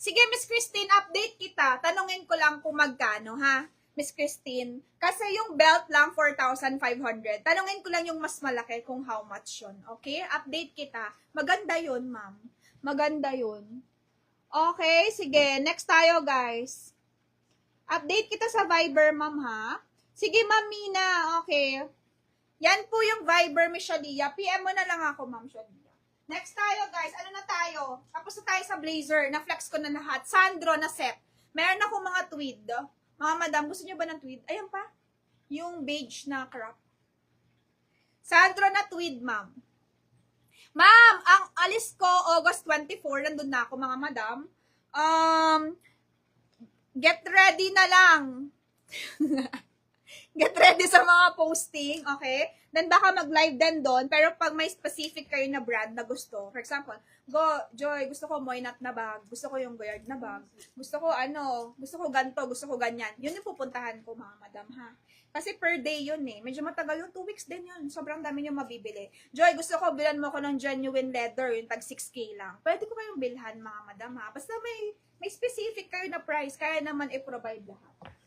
Sige, Miss Christine, update kita. Tanungin ko lang kung magkano, ha? Miss Christine. Kasi yung belt lang, 4,500. Tanungin ko lang yung mas malaki kung how much yun. Okay? Update kita. Maganda yun, ma'am. Maganda yun. Okay, sige. Next tayo, guys. Update kita sa Viber, ma'am, ha? Sige, ma'am Mina. Okay. Yan po yung Viber, Miss Shadia. PM mo na lang ako, ma'am Shadia. Next tayo, guys. Ano na tayo? Tapos na tayo sa blazer. Na-flex ko na lahat. Sandro na set. Meron akong mga tweed. Mga madam, gusto niyo ba ng tweed? Ayan pa. Yung beige na crop. Sandro na tweed, ma'am. Ma'am, ang alis ko August 24. Nandun na ako, mga madam. Get ready na lang. Get ready sa mga posting, okay? Then baka mag-live din doon, pero pag may specific kayo na brand na gusto, for example, Joy, gusto ko Moynat na bag, gusto ko yung Goyard na bag, gusto ko ganito, gusto ko ganyan. Yun yung pupuntahan ko, mga madam, ha? Kasi per day yun eh. Medyo matagal yung 2 weeks din yun. Sobrang dami nyo mabibili. Joy, gusto ko bilan mo ko ng genuine leather, yung tag 6K lang. Pwede ko kayong bilhan, mga madam, ha? Basta may specific kayo na price, kaya naman i-provide lahat.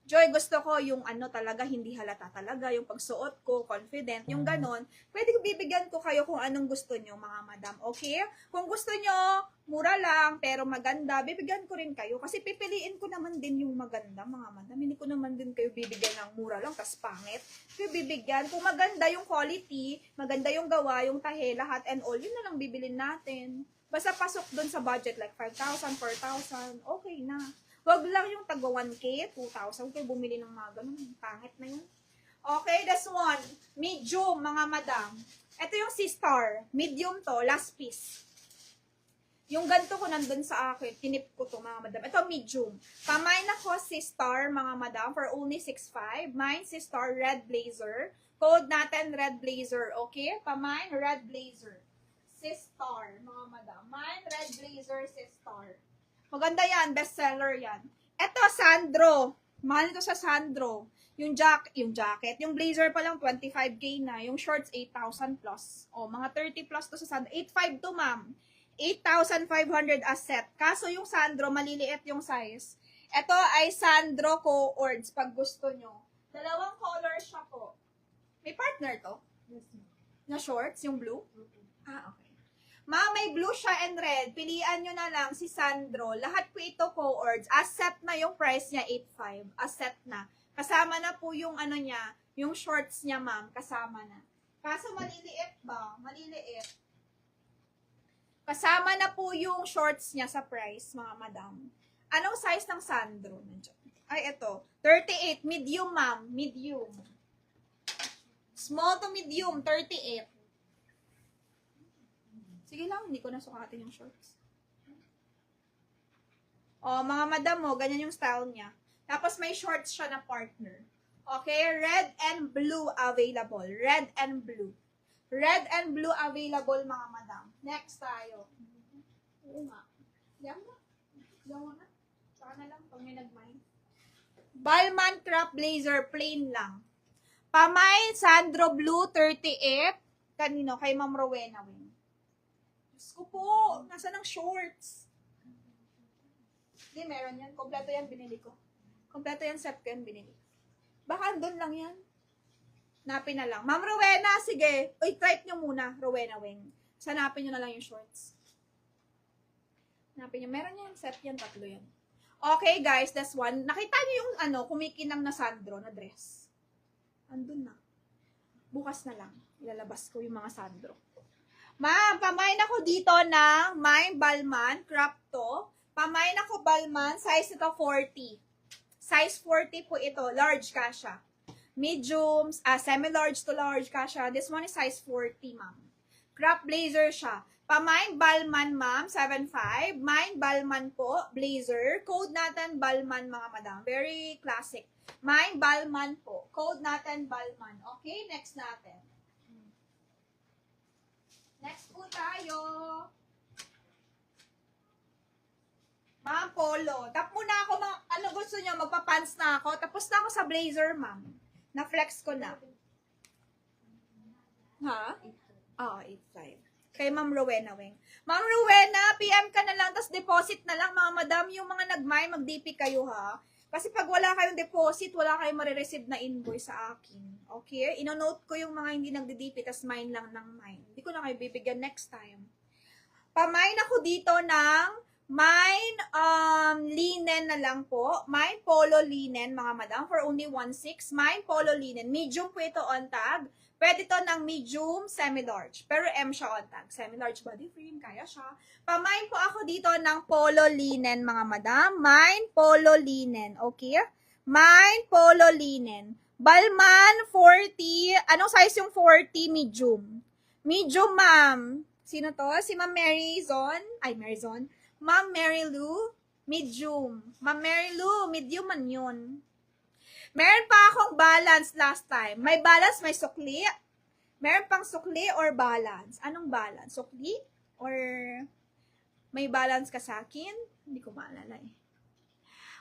Joy, gusto ko yung talaga, hindi halata talaga, yung pagsuot ko, confident, yung ganon. Pwede ko bibigyan ko kayo kung anong gusto nyo, mga madam, okay? Kung gusto nyo, mura lang, pero maganda, bibigyan ko rin kayo. Kasi pipiliin ko naman din yung maganda, mga madam. Hindi ko naman din kayo bibigyan ng mura lang, tas pangit. Kaya bibigyan, kung maganda yung quality, maganda yung gawa, yung tahe, lahat and all, yun na lang bibilin natin. Basta pasok dun sa budget, like 5,000, 4,000, okay na. Wag lang yung tagwa 1K, 2,000 kayo bumili ng mga ganun. Pangit na yun. Okay, this one. Medium, mga madam. Ito yung C-Star. Medium to, last piece. Yung ganito ko nandun sa akin. Tinip ko to, mga madam. Ito, medium. Pamain ako C-Star, mga madam, for only 6,500. Mine, C-Star, red blazer. Code natin, red blazer. Okay? Pamain, red blazer. C-Star, mga madam. Mine, red blazer, C-Star. Maganda yan, bestseller yan. Ito, Sandro. Mahal ito sa Sandro. Yung jacket, yung blazer pa lang 25K na, yung shorts 8,000 plus. O, mga 30 plus to sa Sandro. 8,500 to, ma'am. 8,500 a set. Kaso yung Sandro, maliliit yung size. Ito ay Sandro Co-Ords, pag gusto nyo. Dalawang color siya po. May partner to? Na shorts, yung blue? Ah, okay. Ma'am, may blue siya and red. Pilian nyo na lang si Sandro. Lahat po ito Co-Ords. A set na yung price niya, 8,500. A set na. Kasama na po yung niya, yung shorts niya, ma'am. Kasama na. Kaso maliliit ba? Maliliit. Kasama na po yung shorts niya sa price, mga madam. Anong size ng Sandro? Ay, ito. 38. Medium, ma'am. Medium. Small to medium, 38. Sige lang, hindi ko na sukatin yung shorts. O, mga madam mo, ganyan yung style niya. Tapos may shorts siya na partner. Okay, red and blue available. Red and blue. Red and blue available, mga madam. Next tayo. Oo nga. Yan na. Yan na. Saka na lang pag may nag-mind. Balmain crop blazer, plain lang. Pamain, Sandro Blue, 38. Kanino? Kay Ma'am Rowena Wing. Diyos ko po, nasa ng shorts. Hindi, meron yan. Kompleto yan, binili ko. Kompleto yan, set ko yan, binili. Baka doon lang yan. Napin na lang. Ma'am Rowena, sige. Uy, type nyo muna, Rowena Wing. Sanapin nyo na lang yung shorts. Hanapin nyo. Meron yan, set yan, 3 yan. Okay, guys, that's one. Nakita nyo yung kumikinang na Sandro na dress. Andun na. Bukas na lang. Ilalabas ko yung mga Sandro. Ma'am, pamain ako dito ng Mine Balmain, crop to. Pamain ako Balmain, size ito 40. Size 40 po ito, large kasha. Mediums, semi-large to large kasha. This one is size 40, ma'am. Crop blazer siya. Pamain Balmain, ma'am, 7.5. Mine Balmain po, blazer. Code natin Balmain, mga madam. Very classic. Mine Balmain po. Code natin Balmain. Okay, next natin. Next po tayo. Ma'am, polo. Tap muna ako, ano gusto nyo, magpa-pants na ako. Tapos na ako sa blazer, ma'am. Na-flex ko na. Ha? Oo, 8.5. Kay Ma'am Rowena Wing. Ma'am Rowena, PM ka na lang, tapos deposit deposit na lang mga madam, yung mga mag-DP kayo ha. Kasi pag wala kayong deposit, wala kayong marireceive na invoice sa akin. Okay? Ino-note ko yung mga hindi nagdi-DP, tas mine lang ng mine. Hindi ko na kayo bibigyan next time. Pamine ako dito ng mine linen na lang po. Mine polo linen, mga madam, for only 1.6. Mine polo linen. Medium po ito on tag. Pwede to ng medium, semi-large. Pero M siya on tag. Semi-large body frame, kaya siya. Pamine po ako dito ng polo linen, mga madam. Mine polo linen, okay? Mine polo linen. Balman, 40. Anong size yung 40? Medium. Medium, ma'am. Sino to? Si Ma'am Maryzon. Ay, Maryzon. Ma'am Mary Lou, medium. Ma'am Mary Lou, medium man yun. Meron pa akong balance last time. May balance, may sukli. Meron pang sukli or balance? Anong balance? Sukli? Or may balance ka sa akin? Hindi ko maalala eh.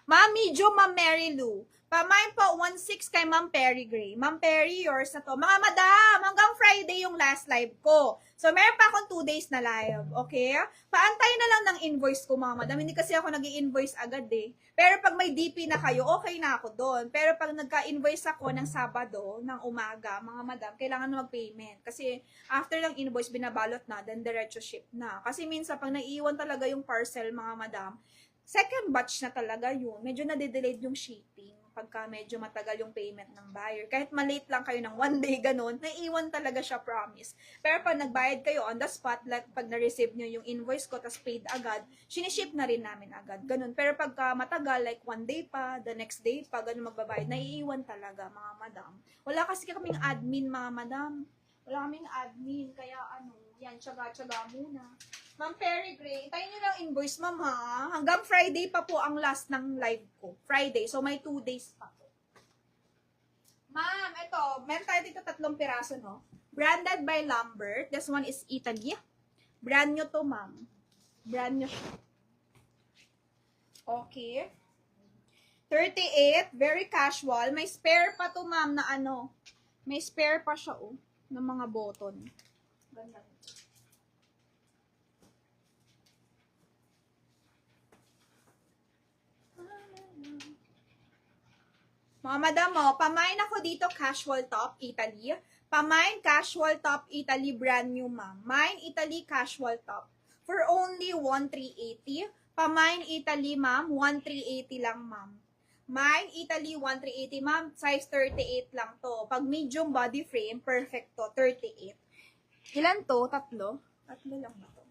Ma'am, medium, Ma'am Mary Lou. Pamain po, 1.6 kay Ma'am Perry Gray. Ma'am Perry, yours na to. Mga madam, hanggang Friday yung last live ko. So, meron pa akong 2 days na live. Okay? Paantay na lang ng invoice ko, mga madam. Hindi kasi ako nag-i-invoice agad eh. Pero pag may DP na kayo, okay na ako doon. Pero pag nagka-invoice ako ng Sabado, ng umaga, mga madam, kailangan na mag-payment. Kasi after ng invoice, binabalot na, then diretso ship na. Kasi minsan, pag naiiwan talaga yung parcel, mga madam, second batch na talaga yun. Medyo nade-delayed yung shipping pagka medyo matagal yung payment ng buyer. Kahit malate lang kayo ng 1 day, ganun, naiiwan talaga siya, promise. Pero pag nagbayad kayo on the spot, like pag na-receive nyo yung invoice ko, tas paid agad, siniship na rin namin agad. Ganun. Pero pagka matagal, like 1 day pa, the next day pa, ganun magbabayad, naiiwan talaga, mga madam. Wala kasi kaming admin, mga madam. Wala kaming admin, kaya yan, tsaga-tsaga muna. Ma'am Perry Gray, tayo nyo lang invoice, ma'am ha. Hanggang Friday pa po ang last ng live ko. Friday, so may 2 days pa po. Ma'am, ito, meron tayo dito 3 piraso, no? Branded by Lambert. This one is Italy. Brand nyo to, ma'am. Brand nyo siya. Okay. 38, very casual. May spare pa to, ma'am, na may spare pa siya, oh, ng mga button. Ganda. Mga madam, pamain ako dito, casual top, Italy. Pamain, casual top, Italy, brand new, ma'am. Mine, Italy, casual top. For only 1,380. Pamain, Italy, ma'am, 1,380 lang, ma'am. Mine, Italy, 1,380, ma'am. Size 38 lang to. Pag medium body frame, perfect to, 38. Ilan to? 3? 3 lang ba to?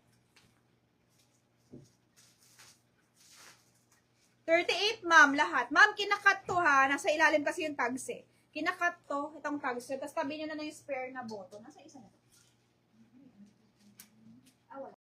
38, ma'am, lahat. Ma'am, kinakat to ha. Nasa ilalim kasi yung tags eh. Kinakat to, itong tags. Tapos tabi nyo na yung spare na button. Nasa isa na to.